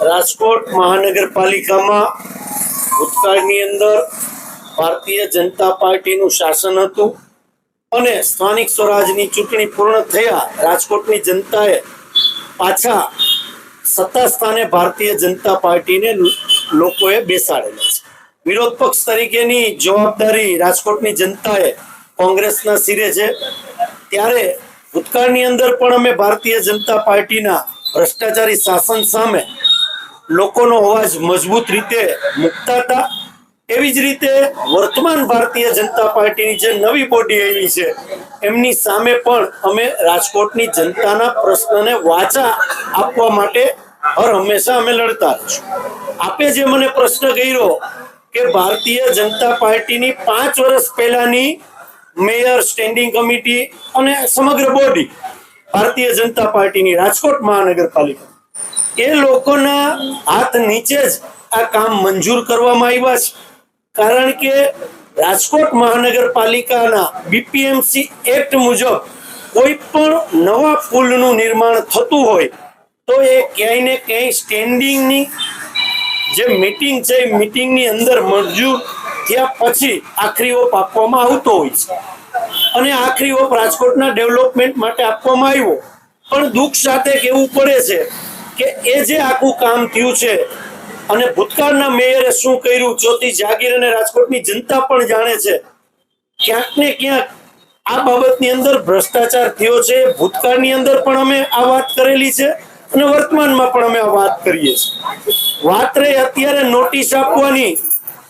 રાજકોટ મહાનગરપાલિકામાં ભૂતકાળની અંદર ભારતીય જનતા પાર્ટીનું શાસન હતું અને સ્થાનિક સ્વરાજની ચૂંટણી પૂર્ણ થયા રાજકોટની જનતાએ પાછા સત્તા સ્થાને ભારતીય જનતા પાર્ટીને લોકોએ બેસાડેલા છે. વિરોધ પક્ષ તરીકેની જવાબદારી રાજકોટની જનતાએ કોંગ્રેસના સિરે છે. ત્યારે ભૂતકાળની અંદર પણ અમે ભારતીય જનતા પાર્ટીના ભ્રષ્ટાચારી શાસન સામે લોકોનો અવાજ મજબૂત રીતે મૂકતા હતા. એવી જ રીતે વર્તમાન ભારતીય જનતા પાર્ટીની જે નવી બોડી આવી છે એમની સામે પણ અમે રાજકોટની જનતાના પ્રશ્નને વાચા આપવા માટે હર હંમેશા અમે લડતા રહીશું. આપે જે મને પ્રશ્ન કર્યો કે ભારતીય જનતા પાર્ટીની 5 વર્ષ પહેલાની મેયર, સ્ટેન્ડિંગ કમિટી અને સમગ્ર બોડી ભારતીય જનતા પાર્ટીની રાજકોટ મહાનગરપાલિકા એ લોકોના હાથ નીચે જ આ કામ મંજૂર કરવામાં આવ્યા છે. કારણ કે રાજકોટ મહાનગરપાલિકાના બીપીએમસી એક્ટ મુજબ કોઈ પણ નવા પુલનું નિર્માણ થતું હોય તો એ ક્યાંય ને ક્યાંય સ્ટેન્ડિંગની જે મીટિંગ છે એ મીટિંગની અંદર મંજૂર થયા પછી આખરી ઓપ આપવામાં આવતો હોય છે અને આખરી ઓપ રાજકોટના ડેવલપમેન્ટ માટે આપવામાં આવ્યો. પણ દુઃખ સાથે કહેવું પડે છે કે એ જે આખું કામ થયું છે અને ભૂતકાળના મેયરે શું કર્યું ચોથી જાગીર અને રાજકોટની જનતા પણ જાણે છે. ક્યાંક ને ક્યાંક આ બાબતની અંદર ભ્રષ્ટાચાર થયો છે. ભૂતકાળની અંદર પણ અમે આ વાત કરેલી છે અને વર્તમાનમાં પણ અમે આ વાત કરીએ છીએ. વાત રહી અત્યારે નોટિસ આપવાની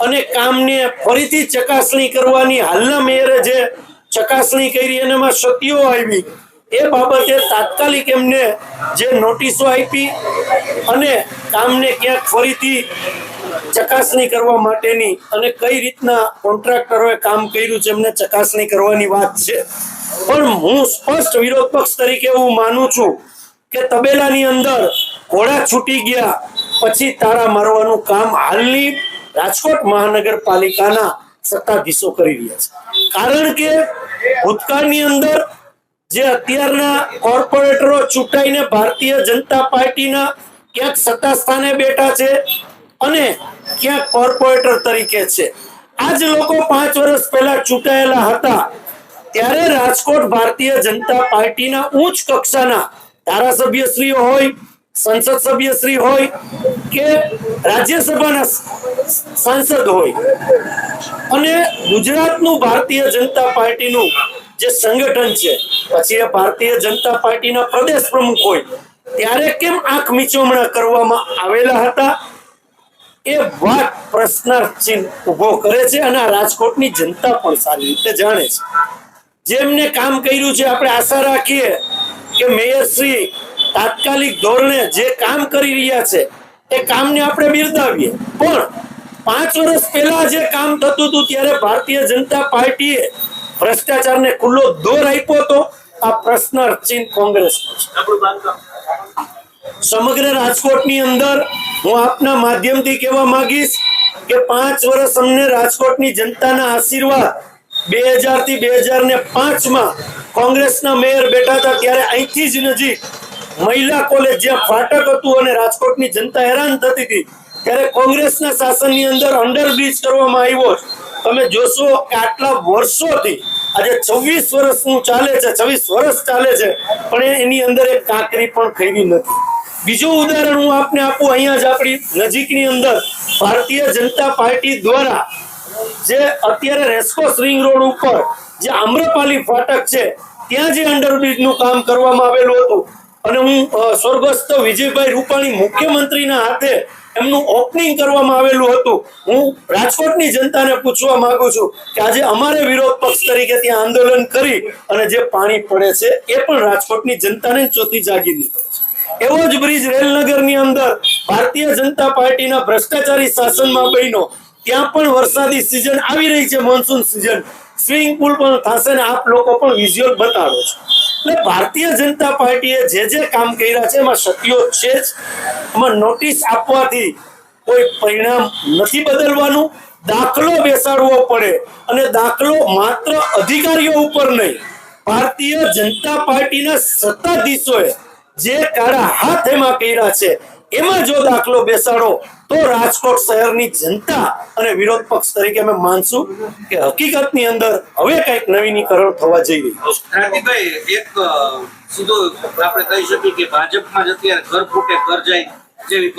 અને કામને ફરીથી ચકાસણી કરવાની, હાલના મેયરે જે ચકાસણી કરી અને એમાં ક્ષતિઓ આવી એ બાબતે તાત્કાલિક એમને જે નોટિસો આપી અને કામને ક્યાંક ફરીથી ચકાસણી કરવા માટેની અને કઈ રીતના કોન્ટ્રાક્ટરોએ કામ કર્યું છે એમને ચકાસણી કરવાની વાત છે. પણ હું સ્પષ્ટ વિરોધ પક્ષ તરીકે એવું માનું છું કે તબેલાની અંદર ઘોડા છૂટી ગયા પછી તારા મારવાનું કામ હાલની રાજકોટ મહાનગરપાલિકાના સત્તાધીશો કરી રહ્યા છે. કારણ કે ભૂતકાળની અંદર જે અત્યારના કોર્પોરેટરો ચૂંટાઈને ભારતીય જનતા પાર્ટીના ક્યાંક સત્તા સ્થાને બેઠા છે અને ક્યાંક કોર્પોરેટર તરીકે છે. આ જ લોકો 5 વર્ષ પહેલા ચૂંટાયેલા હતા ત્યારે રાજકોટ ભારતીય જનતા પાર્ટીના ઉચ્ચ કક્ષાના ધારાસભ્યશ્રીઓ હોય, સંસદ સભ્યશ્રી હોય કે રાજ્યસભાના સાંસદ હોય અને ગુજરાતનું ભારતીય જનતા પાર્ટીનું જે સંગઠન છે પછી એ ભારતીય જનતા પાર્ટીના પ્રદેશ પ્રમુખ હોય ત્યારે કેમ આંખ મીચોમણા કરવામાં આવેલા હતા એ વાત પ્રશ્નાર્થ ચિહ્ન ઉભો કરે છે અને આ રાજકોટની જનતા પણ સારી રીતે જાણે છે. જેમને કામ કર્યું છે આપણે આશા રાખીએ કે મેયરશ્રી તાત્કાલિક ધોરણે જે કામ કરી રહ્યા છે એ કામને આપણે બિરદાવીએ. પણ 5 વર્ષ પહેલા જે કામ થતું હતું ત્યારે ભારતીય જનતા પાર્ટીએ ભ્રષ્ટાચારને ખુલ્લો દોર આપ્યો હતો. આ પ્રશ્નાર્થ ચિહ્ન કોંગ્રેસનો છે. સમગ્ર રાજકોટની અંદર હું આપના માધ્યમથી કહેવા માંગીશ કે 5 વર્ષ અમને રાજકોટની જનતાના આશીર્વાદ 2000 થી 2005માં કોંગ્રેસના મેયર બેઠા હતા ત્યારે અહીંથી જ નજીક મહિલા કોલેજ જ્યાં ફાટક હતું અને રાજકોટની જનતા હેરાન થતી હતી ત્યારે કોંગ્રેસના શાસનની અંદર અંડરબ્રિજ કરવામાં આવ્યો. તમે જોશો કે આટલા વર્ષોથી આજે 26 વર્ષનું ચાલે છે, 26 વર્ષ ચાલે છે પણ એની અંદર એક કાંકરી પણ ખરી નથી. બીજું ઉદાહરણ હું આપને આપું, અહીંયા જ આપણી નજીકની અંદર ભારતીય જનતા પાર્ટી દ્વારા જે અત્યારે રેસકોર્સ રિંગ રોડ ઉપર જે આમ્રપાલી ફાટક છે ત્યાં જે અંડરબ્રિજનું કામ કરવામાં આવેલું હતું અને હું સ્વર્ગસ્થ વિજયભાઈ રૂપાણી મુખ્યમંત્રીના હાથે એમનું ઓપનિંગ કરવામાં આવેલું હતું. હું રાજકોટની જનતાને પૂછવા માંગુ છું કે આજે અમારે વિરોધ પક્ષ તરીકે ત્યાં આંદોલન કરી અને જે પાણી પડે છે એ પણ રાજકોટની જનતાને ચોથી જાગીર છે. એવો જ બ્રિજ રેલનગરની અંદર ભારતીય જનતા પાર્ટીના ભ્રષ્ટાચારી શાસનમાં બન્યો. ત્યાં પણ વરસાદી સિઝન આવી રહી છે, મોન્સૂન સિઝન, સ્વિમિંગ પુલ પણ થશે ને આપ લોકો પણ વિઝ્યુઅલ બતાડો છો. એટલે ભારતીય જનતા પાર્ટીએ જે કામ કર્યા છે એમાં ક્ષતિઓ છે જ. એમાં નોટિસ આપવાથી કોઈ પરિણામ નથી બદલવાનું. દાખલો બેસાડવો પડે અને દાખલો માત્ર અધિકારીઓ ઉપર નહીં, ભારતીય જનતા પાર્ટીના સત્તાધીશોએ જે કાળા હાથ એમાં કર્યા છે એમાં જો દાખલો બેસાડો તો રાજકોટ શહેરની જનતા અને વિરોધ પક્ષ તરીકે અમે માનશું કે હકીકતની અંદર હવે કંઈક નવીનીકરણ થવા જઈ રહ્યું છે. ક્રાંતિભાઈ, એક સીધો આપણે કહી શકીએ કે ભાજપમાં જ અત્યારે ઘર ફૂટે ઘર જાય જેવી